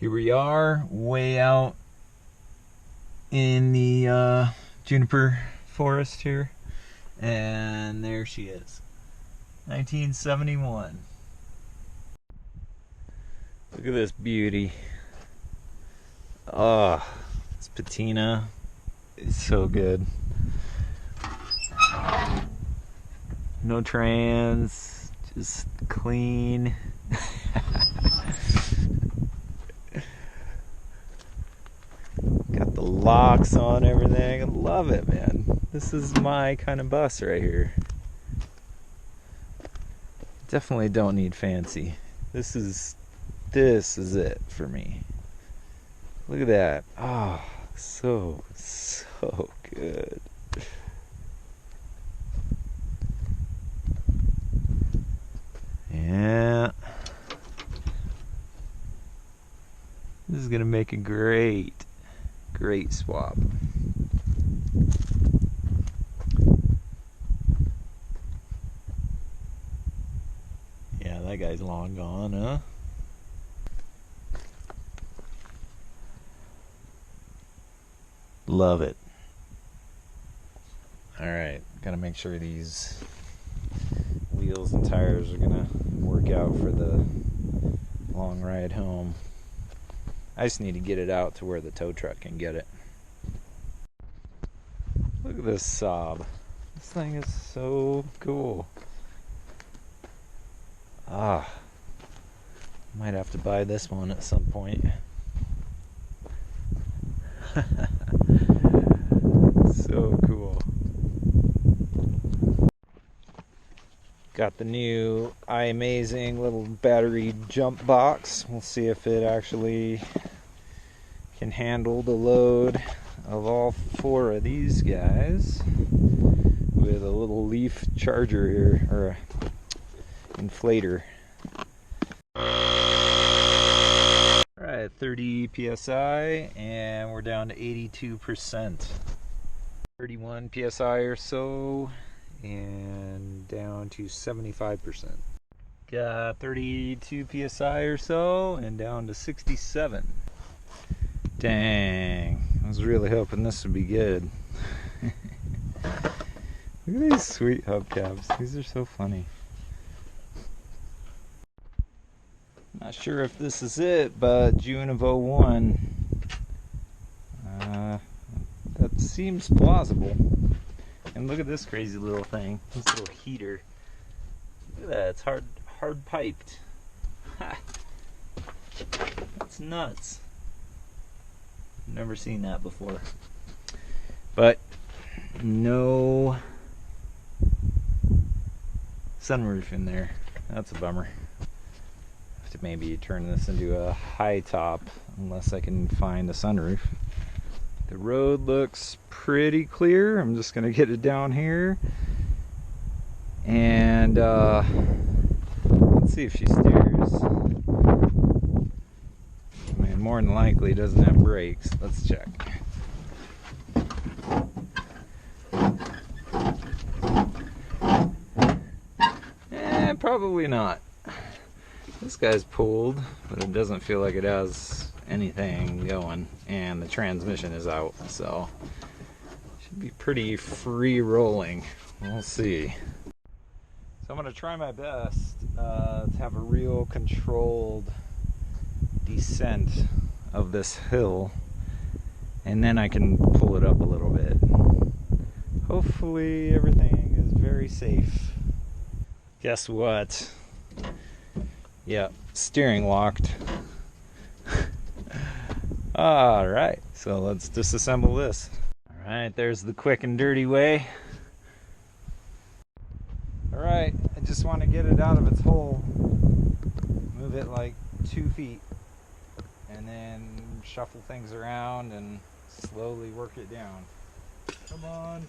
Here we are, way out in the juniper forest here, and there she is, 1971. Look at this beauty. Oh, this patina is so good. No trans, just clean. Got the locks on everything. I love it, man. This is my kind of bus right here. Definitely don't need fancy. This is it for me. Look at that. Oh, so good. Yeah. This is gonna make a great swap. Yeah, that guy's long gone, huh? Love it. Alright, gotta make sure these wheels and tires are gonna work out for the long ride home. I just need to get it out to where the tow truck can get it. Look at this Saab. This thing is so cool. Might have to buy this one at some point. So cool. Got the new iAmazing little battery jump box. We'll see if it actually can handle the load of all four of these guys with a little leaf charger here, or a inflator. Alright, 30 psi, and we're down to 82%. 31 psi or so, and down to 75%. Got 32 psi or so, and down to 67. Dang, I was really hoping this would be good. Look at these sweet hubcaps. These are so funny. Not sure if this is it, but June of 01. That seems plausible. And look at this crazy little thing. This little heater. Look at that, it's hard piped. Ha! That's nuts. Never seen that before. But no sunroof in there. That's a bummer. Have to maybe turn this into a high top unless I can find a sunroof. The road looks pretty clear. I'm just gonna get it down here and let's see if she steers. I mean, more than likely doesn't have brakes. Let's check. Probably not. This guy's pulled, but it doesn't feel like it has anything going, and the transmission is out, so should be pretty free rolling. We'll see. So I'm going to try my best to have a real controlled descent of this hill, and then I can pull it up a little bit. Hopefully everything is very safe. Guess what? Yeah, steering locked. Alright, so let's disassemble this. Alright, there's the quick and dirty way. Alright, I just want to get it out of its hole. Move it like 2 feet. And then shuffle things around and slowly work it down. Come on.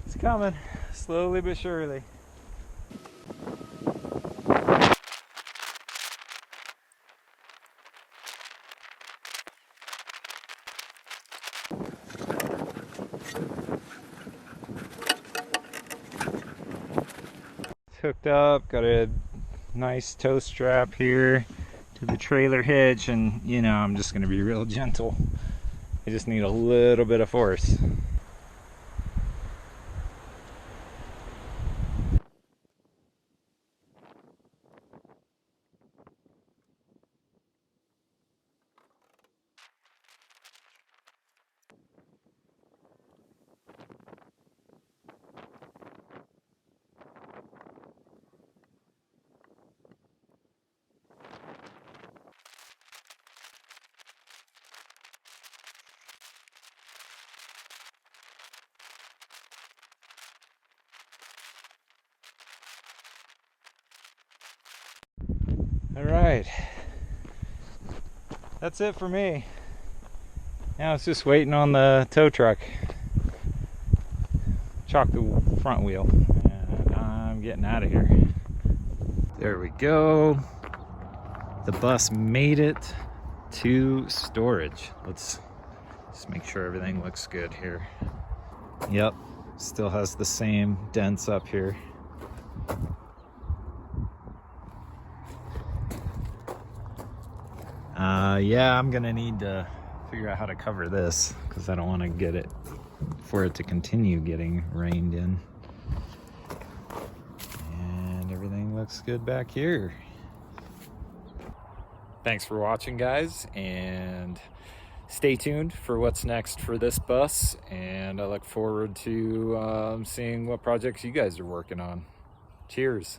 It's coming, slowly but surely. hooked up, got a nice tow strap here to the trailer hitch, and you know, I'm just going to be real gentle. I just need a little bit of force. All right, that's it for me. Now it's just waiting on the tow truck. Chalk the front wheel, and I'm getting out of here. There we go. The bus made it to storage. Let's just make sure everything looks good here. Yep, still has the same dents up here. Yeah, I'm gonna need to figure out how to cover this because I don't want to get it for it to continue getting rained in. And everything looks good back here. Thanks for watching, guys, and stay tuned for what's next for this bus, and I look forward to seeing what projects you guys are working on. Cheers.